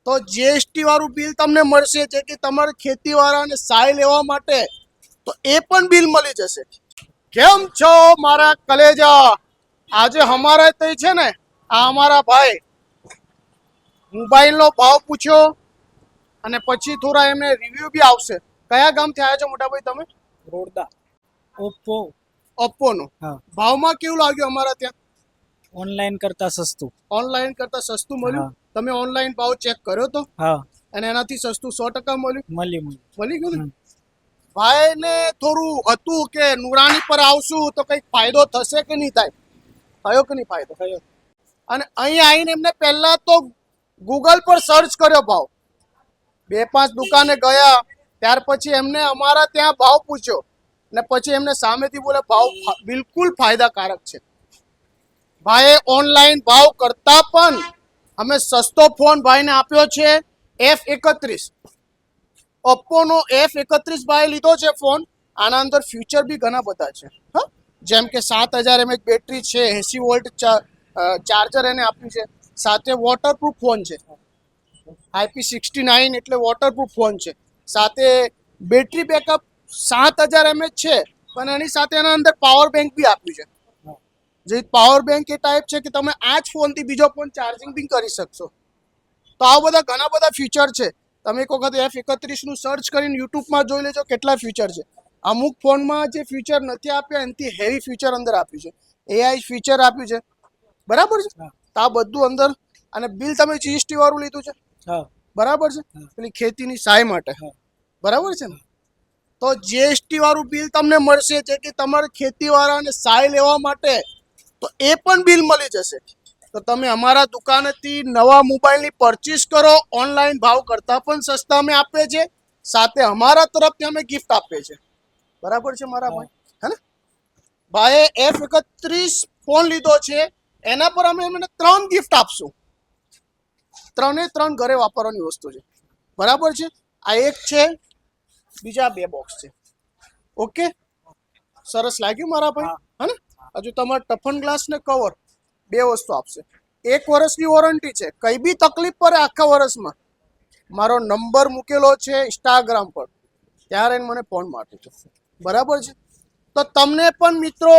તો જીએસટી વાળું બિલ તમને મળશે જે કે તમારે ખેતીવાળાને સહાય લેવા માટે, તો એ પણ બિલ મળી જશે. કેમ છો મારા કલેજા? આજે અમારા તો છે ને, આ અમારા ભાઈ મોબાઈલનો ભાવ પૂછ્યો અને પછી થોડા એમને રિવ્યુ બી આવશે. કયા ગામથી આવ્યા છો મોટા ભાઈ તમે? રોડદા. ઓપ્પો. ઓપ્પોનો હા. ભાવમાં કેવું લાગ્યું અમારા ત્યાં? ઓનલાઈન કરતા સસ્તું. ઓનલાઈન કરતા સસ્તું મળ્યું. હા. તમે ઓનલાઈન ભાવ ચેક કર્યો તો હા, અને એનાથી સસ્તું 100% મળ્યું. મળ્યું. મળી ગયું ને? ભાઈને થોડું હતું કે નુરાની પર આવશું તો કંઈક ફાયદો થશે કે નહીં થાય. થયો કે નહીં ફાયદો? થયો. અને અહીં આવીને એમને પહેલા તો ગૂગલ પર સર્ચ કર્યો ભાવ. 2-5 દુકાને ગયા, ત્યાર પછી એમને અમારા ત્યાં ભાવ પૂછ્યો ને પછી એમને સામેથી બોલે ભાવ બિલકુલ ફાયદાકારક છે. ભાઈએ ઓનલાઈન ભાવ કરતા પણ અમે સસ્તો ફોન ભાઈને આપ્યો છે F31. ઓપ્પોનો F31 ભાઈ લીધો છે ફોન. આના અંદર ફ્યુચર બી ઘણા બધા છે. હા, જેમ કે 7000 mAh બેટરી છે, 80 વોલ્ટ ચાર્જર એને આપ્યું છે, સાથે વોટરપ્રૂફ ફોન છે. IP69 એટલે વોટરપ્રૂફ ફોન છે. સાથે બેટરી બેકઅપ 7000 mAh છે, પણ એની સાથે એના અંદર પાવર બેંક બી આપ્યું છે. જે પાવર બેંક એ ટાઈપ છે કે તમે આ જ ફોનથી બીજો ફોન ચાર્જિંગ બી કરી શકશો. તો આ બધા ઘણા બધા ફીચર છે. તમે એક વખત F31નું સર્ચ કરીને યુટ્યુબમાં જોઈ લેજો કેટલા ફીચર છે. અમુક ફોનમાં જે ફીચર નથી આપ્યા એનાથી હેવી ફીચર અંદર આપ્યું છે. AI ફીચર આપ્યું છે. બરાબર છે? તો આ બધું અંદર. અને બિલ તમે જીએસટી વાળું લીધું છે. હા. બરાબર છે? પેલી ખેતીની સહાય માટે. બરાબર છે ને? તો જીએસટી વાળું બિલ તમને મળશે જે કે તમારે ખેતીવાળાને સહાય લેવા માટે, તો એ પણ બિલ મળી જશે. તો તમે અમારા દુકાનેથી નવા મોબાઈલની પરચેસ કરો. ઓનલાઈન ભાવ કરતાં પણ સસ્તા અમે આપીએ છીએ. સાથે અમારા તરફથી અમે ગિફ્ટ આપીએ છીએ. બરાબર છે મારા ભાઈ? હે ને? ભાઈએ F31 ફોન લીધો છે, એના પર અમે એમને 3 ગિફ્ટ આપશું. 3 ઘરે વાપરવાની વસ્તુ છે. બરાબર છે? આ એક છે, બીજા 2 બોક્સ છે. ઓકે, સરસ લાગ્યું મારા ભાઈ? હે ને? હજુ તમારે ટફન ગ્લાસ ને કવર 2 વસ્તુ આપશે. 1 વર્ષની વોરંટી છે. કઈ બી તકલીફ પડે આખા વર્ષમાં, મારો નંબર મૂકેલો છે ઇન્સ્ટાગ્રામ પર, ત્યારે મને ફોન મારજો. બરાબર છે? તો તમને પણ મિત્રો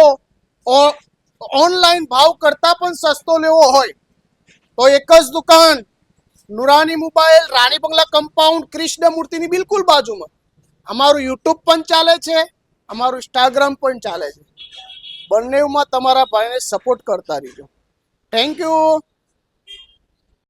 ઓનલાઈન ભાવ કરતા પણ સસ્તો લેવો હોય તો એક જ દુકાન, નુરાની મોબાઈલ, રાણી બંગલા કમ્પાઉન્ડ, કૃષ્ણ મૂર્તિની બિલકુલ બાજુમાં. અમારું યુટ્યુબ પણ ચાલે છે, અમારું ઇન્સ્ટાગ્રામ પણ ચાલે છે. બંનેમાં તમારા ભાઈને સપોર્ટ કરતા રહીજો. Thank you.